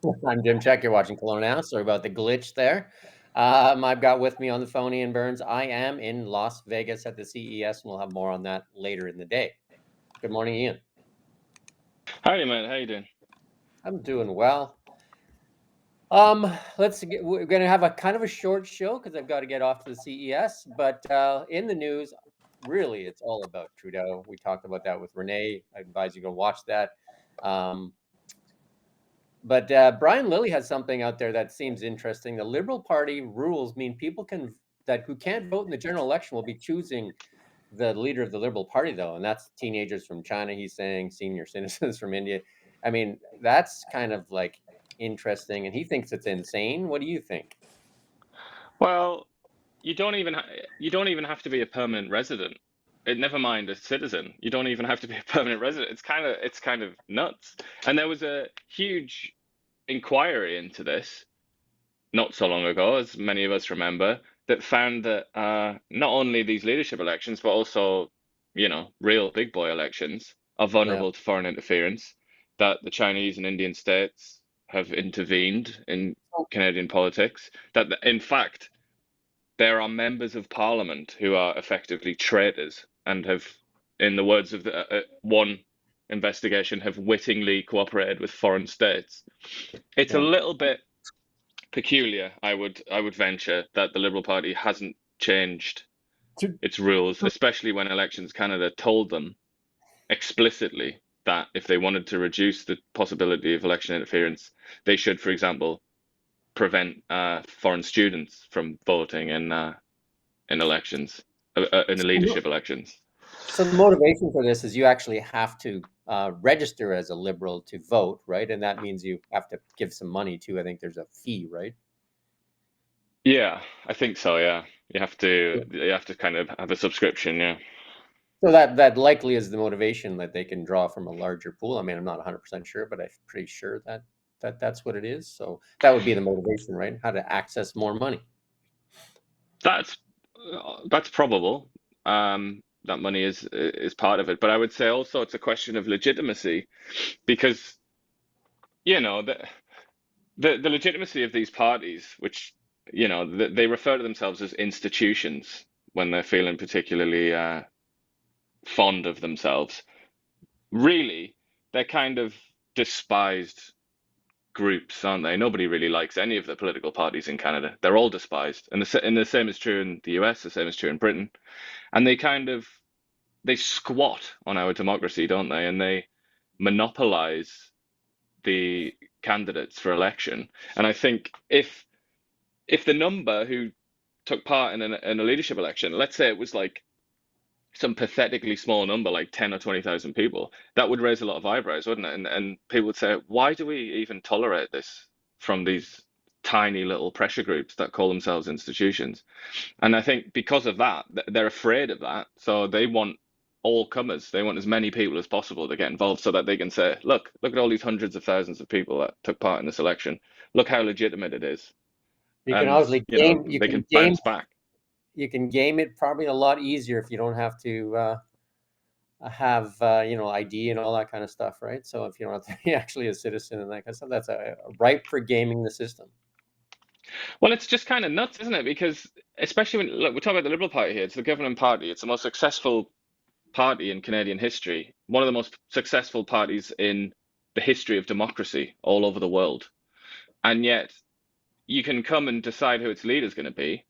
I'm Jim Check. You're watching Kelowna Now. Sorry about the glitch there. I've got with me on the phone Ian Burns. I am in Las Vegas at the CES, and we'll have more on that later in the day. Good morning, Ian. Howdy, man. How you doing? I'm doing well. We're going to have a kind of a short show because I've got to get off to the CES. But in the news, really, it's all about Trudeau. We talked about that with Renee. I advise you go watch that. Um, But Brian Lilly has something out there that seems interesting. The Liberal Party rules mean people can that who can't vote in the general election will be choosing the leader of the Liberal Party, though, and that's teenagers from China. He's saying senior citizens from India. I mean, that's kind of like interesting, and he thinks it's insane. What do you think? Well, you don't even have to be a permanent resident. Never mind a citizen. You don't even have to be a permanent resident. It's kind of nuts. And there was a huge inquiry into this not so long ago, as many of us remember, that found that not only these leadership elections, but also, real big boy elections are Yeah, vulnerable to foreign interference, that the Chinese and Indian states have intervened in Canadian politics, that in fact there are members of parliament who are effectively traitors and have, in the words of one investigation, have wittingly cooperated with foreign states. It's a yeah. little bit peculiar, I would venture, that the Liberal Party hasn't changed its rules, especially when Elections Canada told them explicitly that if they wanted to reduce the possibility of election interference, they should, for example, prevent foreign students from voting in elections, in the leadership elections. So the motivation for this is you actually have to register as a Liberal to vote, right? And that means you have to give some money too. I think there's a fee, right? Yeah, I think so. Yeah, you have to kind of have a subscription. Yeah. So that likely is the motivation that they can draw from a larger pool. I mean, I'm not 100% sure, but I'm pretty sure that's what it is. So that would be the motivation, right? How to access more money. That's that's probable. That money is part of it, but I would say also it's a question of legitimacy because the the legitimacy of these parties, which they refer to themselves as institutions when they're feeling particularly fond of themselves. Really, they're kind of despised groups, aren't they? Nobody really likes any of the political parties in Canada. They're all despised, and the same is true in the US. The same is true in Britain. And they squat on our democracy, don't they? And they monopolize the candidates for election. And I think if the number who took part in a leadership election, let's say it was like some pathetically small number, like 10 or 20,000 people, that would raise a lot of eyebrows, wouldn't it? And people would say, why do we even tolerate this from these tiny little pressure groups that call themselves institutions? And I think because of that, they're afraid of that. So they want all comers. They want as many people as possible to get involved so that they can say, look at all these hundreds of thousands of people that took part in this election. Look how legitimate it is. You can And, obviously game. they can bounce back. You can game it probably a lot easier if you don't have to have ID and all that kind of stuff, right? So if you don't have to be actually a citizen and that kind of stuff, that's a ripe for gaming the system. Well, it's just kind of nuts, isn't it? Because especially when, look, we're talking about the Liberal Party here. It's the governing party. It's the most successful party in Canadian history. One of the most successful parties in the history of democracy all over the world. And yet you can come and decide who its leader is going to be,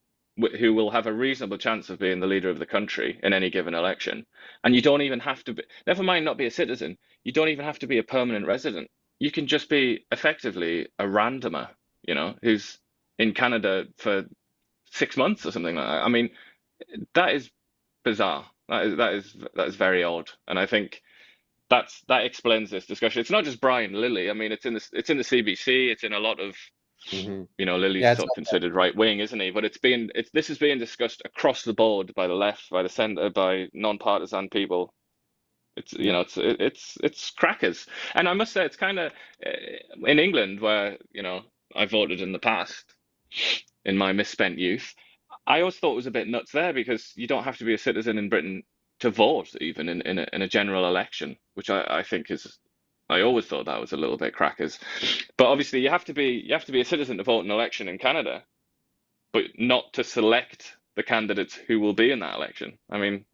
who will have a reasonable chance of being the leader of the country in any given election. And you don't even have to be, never mind not be a citizen, you don't even have to be a permanent resident. You can just be effectively a randomer, who's in Canada for 6 months or something like that. I mean, that is bizarre. That is very odd. And I think that explains this discussion. It's not just Brian Lilly. I mean, it's in the CBC. It's in a lot of Hmm. Lily's Yeah, it's sort of considered right wing, isn't he? But this is being discussed across the board by the left, by the centre, by non-partisan people. It's yeah. it's crackers. And I must say, it's kind of in England where I voted in the past in my misspent youth. I always thought it was a bit nuts there because you don't have to be a citizen in Britain to vote even in a general election, which I think is I always thought that was a little bit crackers. But obviously, you have to be a citizen to vote in an election in Canada, but not to select the candidates who will be in that election. I mean,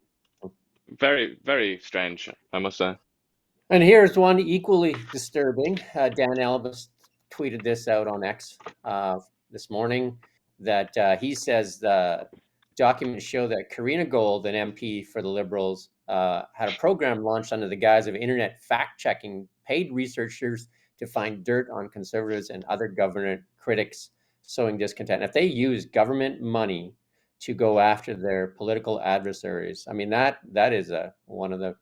very, very strange, I must say. And here's one equally disturbing. Dan Elvis tweeted this out on X this morning that he says the documents show that Karina Gold, an MP for the Liberals, had a program launched under the guise of internet fact checking paid researchers to find dirt on conservatives and other government critics sowing discontent. If they use government money to go after their political adversaries, I mean that is a one of the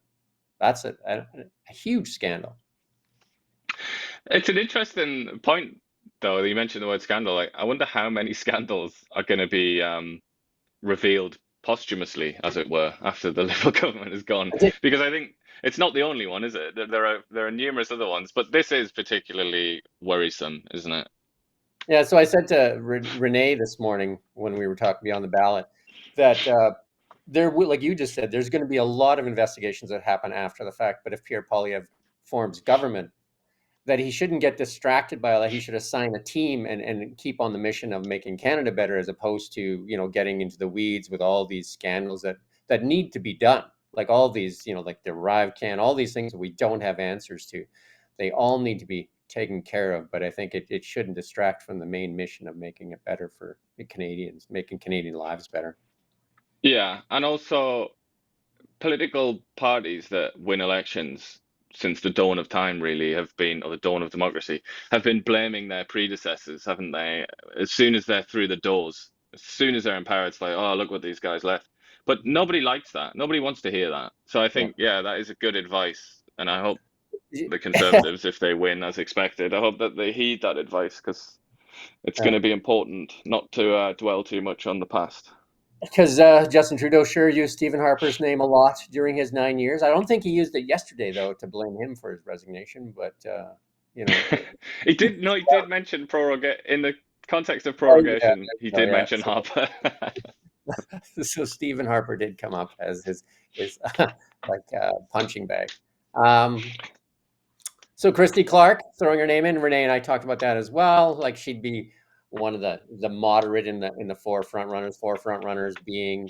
that's a huge scandal. It's an interesting point, though, that you mentioned the word scandal. Like, I wonder how many scandals are going to be revealed posthumously, as it were, after the Liberal government is gone. I think, Because I think it's not the only one, is it? There are numerous other ones, but this is particularly worrisome, isn't it? yeah, so I said to Renee this morning when we were talking beyond the ballot that there will, like you just said, there's going to be a lot of investigations that happen after the fact. But if Pierre Poilievre forms government, that he shouldn't get distracted by all that. He should assign a team and keep on the mission of making Canada better, as opposed to getting into the weeds with all these scandals that need to be done. Like all these, like the Arrive can, all these things that we don't have answers to. They all need to be taken care of. But I think it shouldn't distract from the main mission of making it better for the Canadians, making Canadian lives better. Yeah, and also political parties that win elections since the dawn of time really have been, or the dawn of democracy, have been blaming their predecessors, haven't they? As soon as they're through the doors, as soon as they're in power, it's like, oh, look what these guys left. But nobody likes that. Nobody wants to hear that. So I Yeah. think, yeah, that is a good advice. And I hope the Conservatives, if they win as expected, I hope that they heed that advice because it's going to be important not to dwell too much on the past. Because Justin Trudeau sure used Stephen Harper's name a lot during his 9 years. I don't think he used it yesterday, though, to blame him for his resignation. But you know, He did no, he did mention prorogate in the context of oh yeah, prorogation. He oh did yeah. mention Harper. So Stephen Harper did come up as his like punching bag. Um, So Christy Clark throwing her name in. Renee and I talked about that as well. Like she'd be one of the moderate in the forefront runners. Forefront runners being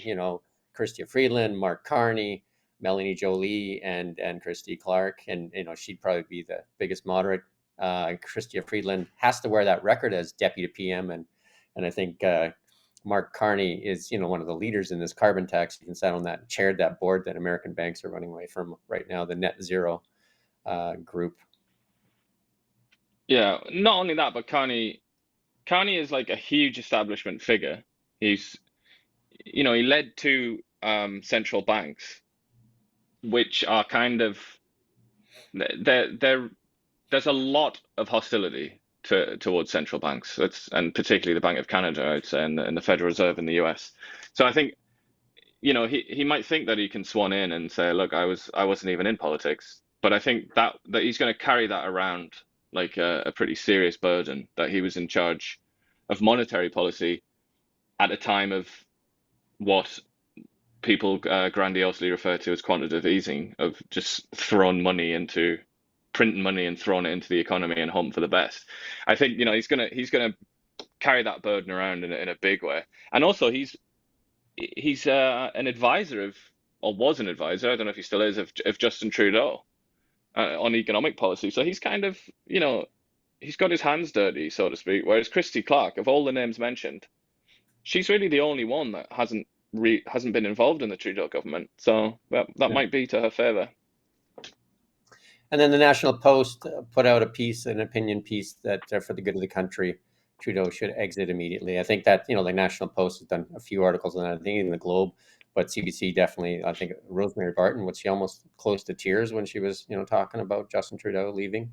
Chrystia Freeland, Mark Carney, Melanie Jolie, and Christy Clark. And she'd probably be the biggest moderate. Chrystia Freeland has to wear that record as deputy PM, and I think Mark Carney is one of the leaders in this carbon tax. He sat on that, chaired that board that American banks are running away from right now, the net zero group. Yeah, not only that, but Carney is like a huge establishment figure. He's he led two central banks, which are kind of they're there's a lot of hostility towards central banks. And particularly the Bank of Canada, I'd say, and the Federal Reserve in the US. So I think he might think that he can swan in and say, look, I wasn't even in politics, but I think that he's going to carry that around like a pretty serious burden, that he was in charge of monetary policy at a time of what people grandiosely refer to as quantitative easing, of just throwing money into printing money and throwing it into the economy and hoping for the best. I think he's gonna carry that burden around in a big way, and also he's an advisor of, or was an advisor, I don't know if he still is, of Justin Trudeau on economic policy. So he's kind of, he's got his hands dirty, so to speak. Whereas Christy Clark, of all the names mentioned, she's really the only one that hasn't been involved in the Trudeau government. So that Yeah. might be to her favour. And then the National Post put out an opinion piece that for the good of the country, Trudeau should exit immediately. I think that the National Post has done a few articles on that. I think in the Globe, but CBC definitely. I think Rosemary Barton, was she almost close to tears when she was talking about Justin Trudeau leaving?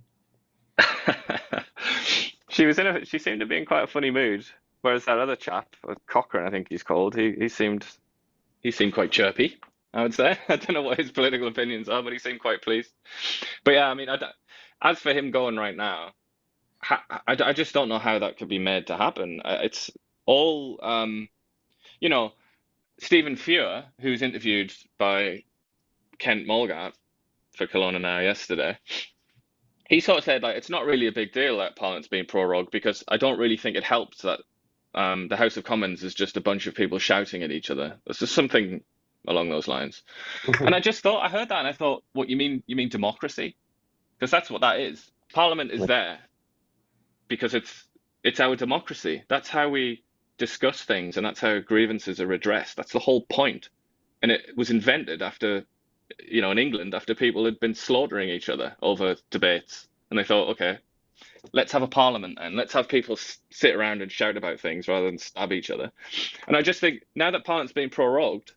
She seemed to be in quite a funny mood. Whereas that other chap, Cochrane, I think he's called, he seemed quite chirpy, I would say. I don't know what his political opinions are, but he seemed quite pleased. But yeah, I mean, as for him going right now, I just don't know how that could be made to happen. It's all, you know, Stephen Fuhr, who was interviewed by Kent Mulgrew for Kelowna Now yesterday, he sort of said like it's not really a big deal that Parliament's being prorogued because I don't really think it helps that the House of Commons is just a bunch of people shouting at each other. There's just something along those lines. And I just thought I heard that and I thought, what you mean? You mean democracy? Because that's what that is. Parliament is there because it's our democracy. That's how we discuss things and that's how grievances are redressed. That's the whole point. And it was invented after, in England after people had been slaughtering each other over debates. And they thought, okay, let's have a parliament and let's have people sit around and shout about things rather than stab each other. And I just think now that Parliament's been prorogued,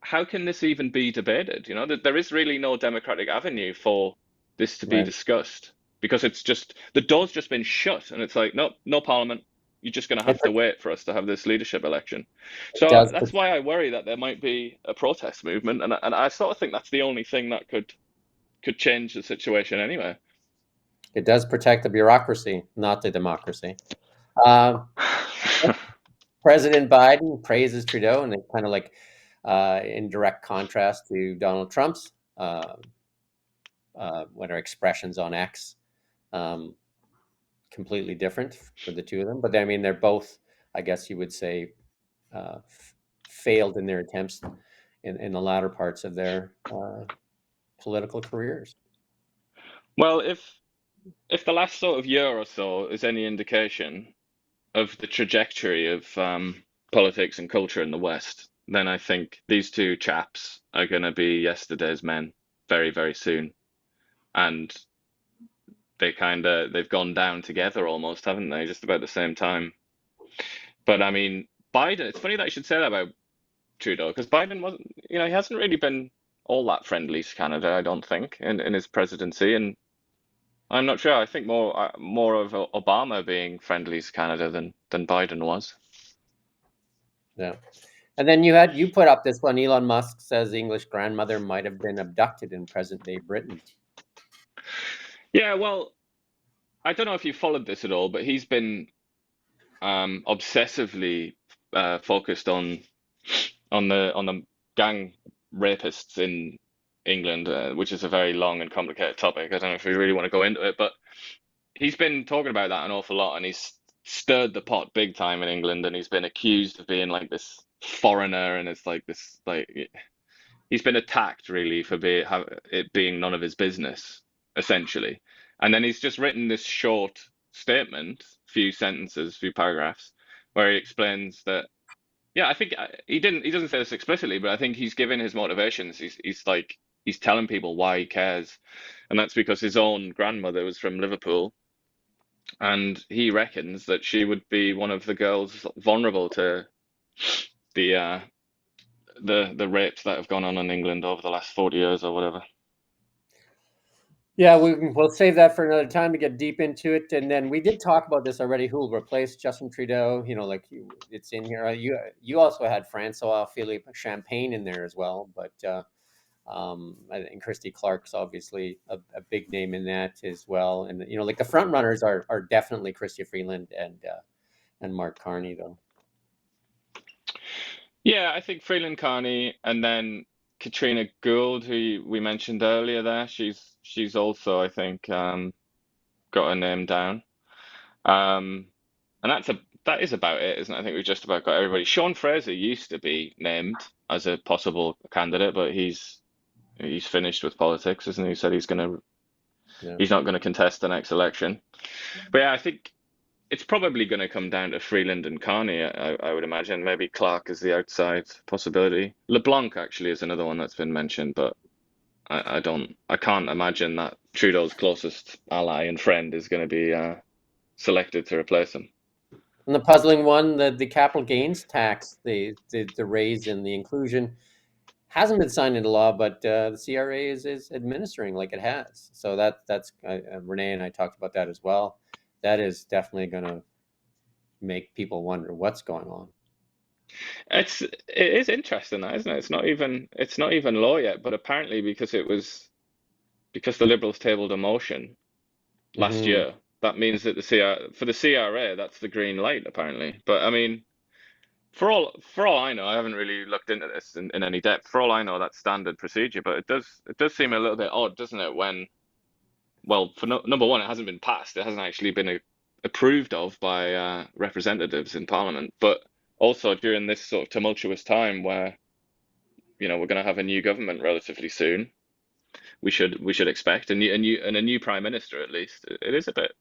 how can this even be debated? There is really no democratic avenue for this to be Right. discussed because it's just the door's just been shut, and it's like, nope, no parliament. You're just going to It, have to wait for us to have this leadership election. it So does. that's why I worry that there might be a protest movement, and I sort of think that's the only thing that could change the situation anyway. It does protect the bureaucracy, not the democracy. Um, President Biden praises Trudeau, and it's kind of like in direct contrast to Donald Trump's what are expressions on X. Um, Completely different for the two of them, but I mean, they're both, I guess you would say, failed in their attempts in the latter parts of their political careers. Well, if the last sort of year or so is any indication of the trajectory of politics and culture in the West, then I think these two chaps are going to be yesterday's men very, very soon. And they've gone down together almost, haven't they? Just about the same time. But I mean, Biden, it's funny that you should say that about Trudeau, because Biden wasn't, he hasn't really been all that friendly to Canada, I don't think, in his presidency. And I'm not sure. I think more of Obama being friendly to Canada than Biden was. Yeah. And then you put up this one. Elon Musk says the English grandmother might have been abducted in present day Britain. Yeah, well, I don't know if you followed this at all, but he's been obsessively focused on the gang rapists in England, which is a very long and complicated topic. I don't know if we really want to go into it, but he's been talking about that an awful lot, and he's stirred the pot big time in England, and he's been accused of being like this foreigner, and it's like this like he's been attacked really for it being none of his business, essentially. And then he's just written this short statement, few sentences, few paragraphs, where he explains that. Yeah, I think he doesn't say this explicitly, but I think he's given his motivations. He's telling people why he cares, and that's because his own grandmother was from Liverpool, and he reckons that she would be one of the girls vulnerable to the uh, the rapes that have gone on in England over the last 40 years or whatever. Yeah, we'll save that for another time to get deep into it. And then we did talk about this already. Who will replace Justin Trudeau? Like it's in here. You also had Francois Philippe Champagne in there as well, but I think Christy Clark's obviously a big name in that as well. And like the front runners are definitely Chrystia Freeland and Mark Carney, though. Yeah, I think Freeland Carney and then Katrina Gould, who we mentioned earlier there, she's also, I think, got her name down. Um, and that is about it, isn't it? I think we've just about got everybody. Sean Fraser used to be named as a possible candidate, but he's finished with politics, isn't he? He said Yeah. he's not gonna contest the next election. But yeah, I think it's probably going to come down to Freeland and Carney, I would imagine. Maybe Clark is the outside possibility. LeBlanc actually is another one that's been mentioned, but I can't imagine that Trudeau's closest ally and friend is going to be selected to replace him. And the puzzling one, the capital gains tax, the raise and the inclusion hasn't been signed into law, but the CRA is administering like it has. So that's Renee and I talked about that as well. That is definitely going to make people wonder what's going on. It is interesting that, isn't it? It's not even law yet, but apparently because the Liberals tabled a motion last Hmm. year, that means that for the CRA, that's the green light apparently. But I mean, for all I know, I haven't really looked into this in any depth. For all I know, that's standard procedure, but it does seem a little bit odd, doesn't it, when well, for number one, it hasn't been passed. It hasn't actually been approved of by representatives in Parliament. But also during this sort of tumultuous time where we're going to have a new government relatively soon, we should expect a new prime minister at least. It is a bit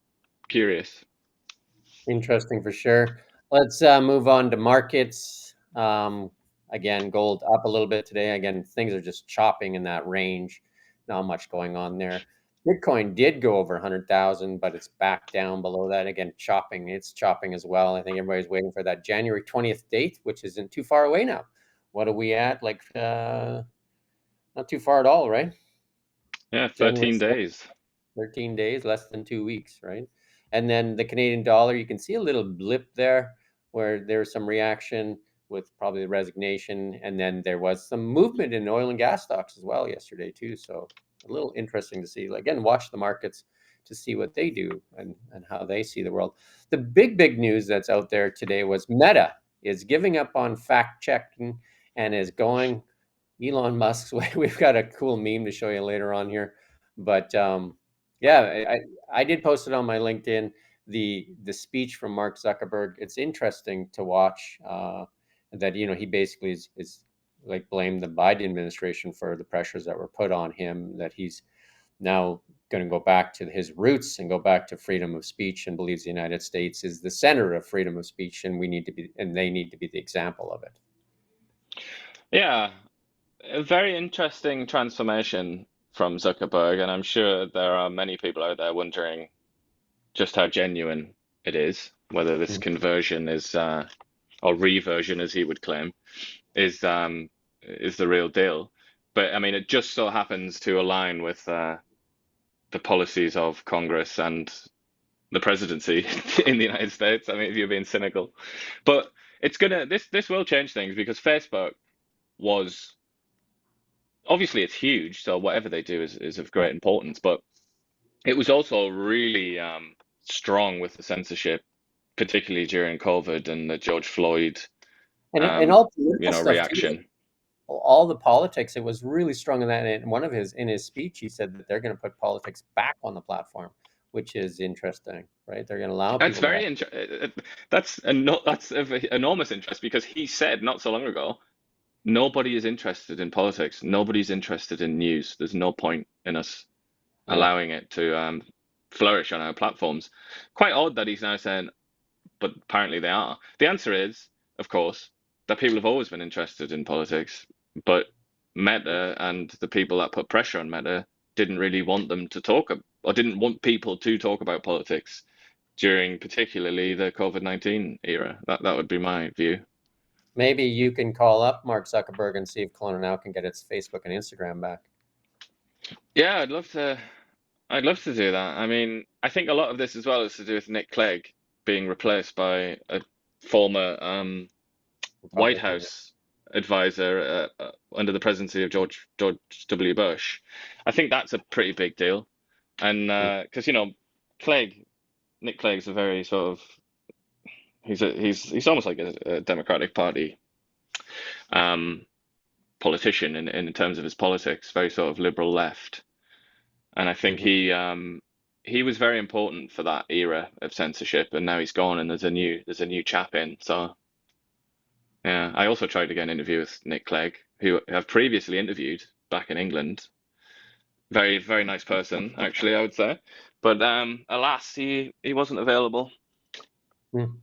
curious. Interesting for sure. Let's move on to markets. Again, gold up a little bit today. Again, things are just chopping in that range. Not much going on there. Bitcoin did go over 100,000, but it's back down below that. Again, chopping. It's chopping as well. I think everybody's waiting for that January 20th date, which isn't too far away now. What are we at? Like, not too far at all, right? Yeah, January 13 days. 13 days, less than 2 weeks, right? And then the Canadian dollar, you can see a little blip there where there's some reaction with probably the resignation. And then there was some movement in oil and gas stocks as well yesterday, too. So a little interesting to see. Again, watch the markets to see what they do and how they see the world. The big news that's out there today was Meta is giving up on fact checking and is going Elon Musk's way. We've got a cool meme to show you later on here. But yeah, I did post it on my LinkedIn. The speech from Mark Zuckerberg. It's interesting to watch. That he basically is like blamed the Biden administration for the pressures that were put on him. That he's now going to go back to his roots and go back to freedom of speech and believes the United States is the center of freedom of speech and they need to be the example of it. Yeah, a very interesting transformation from Zuckerberg, and I'm sure there are many people out there wondering just how genuine it is, whether this Mhm. conversion is or reversion, as he would claim, is the real deal. But I mean, it just so happens to align with the policies of Congress and the presidency in the United States. I mean, if you're being cynical, but this will change things because Facebook was obviously it's huge, so whatever they do is of great importance. But it was also really strong with the censorship, particularly during COVID and the George Floyd, And all political stuff too. reaction. All the politics, it was really strong in that. And in his speech, he said that they're going to put politics back on the platform, which is interesting, right? They're going to allow That's people to very have. that's of enormous interest because he said not so long ago, nobody is interested in politics, nobody's interested in news. There's no point in us Yeah. allowing it to flourish on our platforms. Quite odd that he's now saying, but apparently they are. The answer is, of course, that people have always been interested in politics, but Meta and the people that put pressure on Meta didn't really want them to talk or didn't want people to talk about politics during particularly the COVID-19 era. That would be my view. Maybe you can call up Mark Zuckerberg and see if Kelowna Now can get its Facebook and Instagram back. Yeah, I'd love to do that. I mean, I think a lot of this as well is to do with Nick Clegg being replaced by a former White Republican. House advisor under the presidency of George W. Bush. I think that's a pretty big deal, and because Clegg Nick Clegg's a very sort of he's almost like a Democratic Party um, politician in terms of his politics, very sort of liberal left, and I think Mhm. he was very important for that era of censorship, and now he's gone, and there's a new chap in, so. Yeah, I also tried to get an interview with Nick Clegg, who I've previously interviewed back in England. Very, very nice person, actually, I would say. But alas, he wasn't available. Hmm.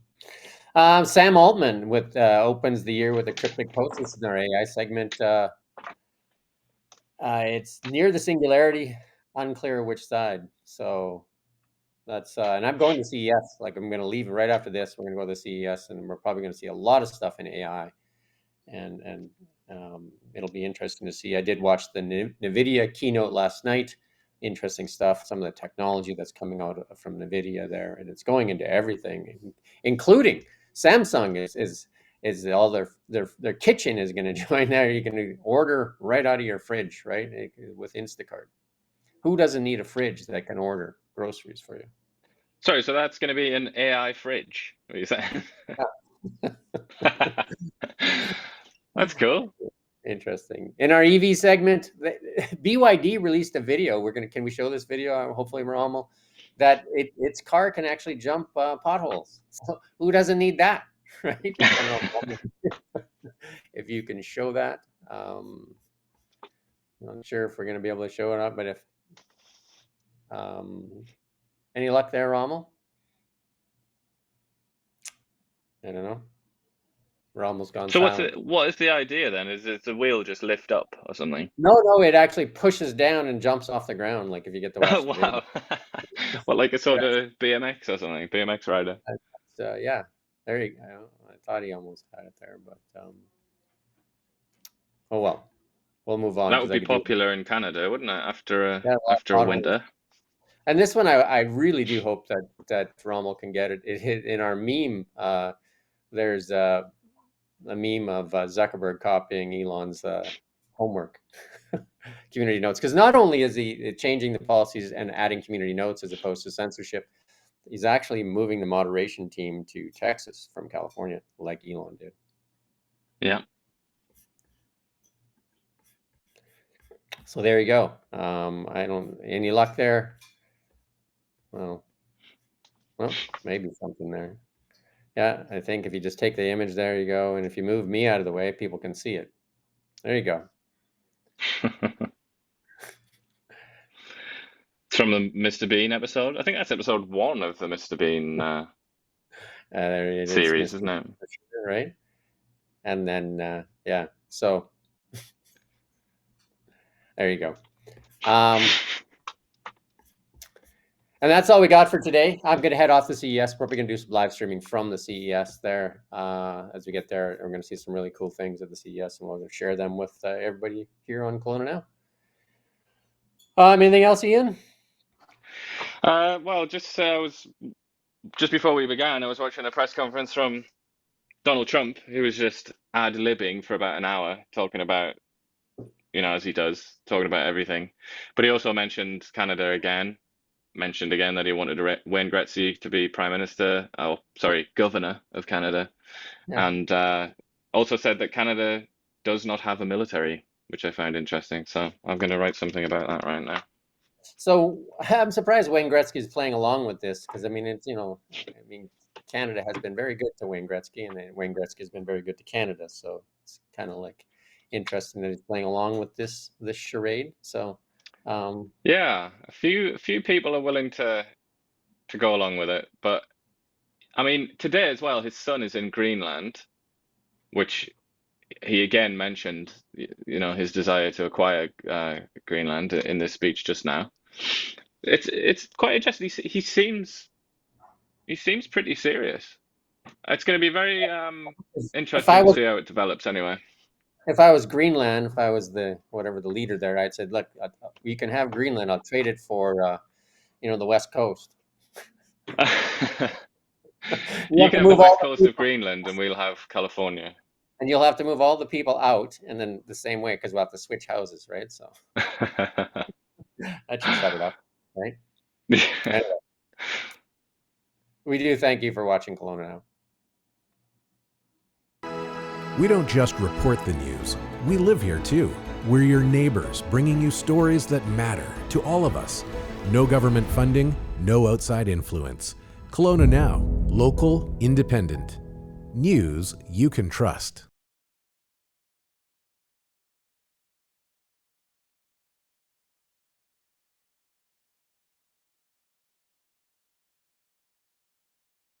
Sam Altman opens the year with a cryptic post. This is our AI segment. It's near the singularity, unclear which side. So that's and I'm going to CES. Like I'm going to leave right after this. We're going to go to the CES, and we're probably going to see a lot of stuff in AI, and it'll be interesting to see. I did watch the NVIDIA keynote last night. Interesting stuff. Some of the technology that's coming out from NVIDIA there, and it's going into everything, including Samsung is all their kitchen is going to join there. You can order right out of your fridge, right, with Instacart. Who doesn't need a fridge that can order groceries for you? Sorry, so that's going to be an AI fridge, what are you saying? That's cool. Interesting. In our EV segment, BYD released a video. Can we show this video? Hopefully, Rommel, that its car can actually jump potholes. So who doesn't need that, right? I don't know if you can show that. I'm not sure if we're going to be able to show it up, but if any luck there, Rommel? I don't know. Rommel's gone So silent. what is the idea then? Is it the wheel just lift up or something? No, it actually pushes down and jumps off the ground. Like if you get to Oh watch the video. wow. What, like a Yeah, sort of BMX or something? BMX rider. yeah. There you go. I thought he almost had it there, but oh well. We'll move on That because would I be could do popular in Canada, wouldn't it? yeah, After a potholes. winter. And this one, I really do hope that Rommel can get it. It hit in our meme. There's a meme of Zuckerberg copying Elon's homework community notes, because not only is he changing the policies and adding community notes as opposed to censorship, he's actually moving the moderation team to Texas from California, like Elon did. Yeah. So there you go. I don't any luck there. Well, maybe something there. Yeah, I think if you just take the image, there you go, and if you move me out of the way, people can see it. There you go. It's from the Mr. Bean episode. I think that's episode 1 of the Mr. Bean There it is, series, Mr. isn't it? Right? And then yeah, so there you go. And that's all we got for today. I'm going to head off the CES. We're probably going to do some live streaming from the CES there. As we get there, we're going to see some really cool things at the CES, and we'll share them with everybody here on Kelowna Now. Anything else, Ian? Well, just before we began, I was watching a press conference from Donald Trump, who was just ad-libbing for about an hour, talking about, as he does, talking about everything. But he also mentioned Canada again, mentioned again that he wanted Wayne Gretzky to be governor of Canada, Yeah. and also said that Canada does not have a military, which I found interesting. So I'm going to write something about that right now. So I'm surprised Wayne Gretzky is playing along with this, because I mean, it's Canada has been very good to Wayne Gretzky, and then Wayne Gretzky has been very good to Canada. So it's kind of like interesting that he's playing along with this charade. So Yeah, a few people are willing to go along with it, but I mean, today as well, his son is in Greenland, which he again mentioned, his desire to acquire Greenland in this speech just now. It's quite interesting. He seems pretty serious. It's going to be very if I interesting to was see how it develops anyway. Greenland, if I was the leader there, I'd said, look, you can have Greenland. I'll trade it for the West Coast. You can have the west coast of Greenland, and we'll have California. And you'll have to move all the people out, and then the same way, because we'll have to switch houses, right? So that should set it up, right? Anyway, we do thank you for watching Kelowna Now. We don't just report the news. We live here too. We're your neighbors, bringing you stories that matter to all of us. No government funding, no outside influence. Kelowna Now, local, independent. News you can trust.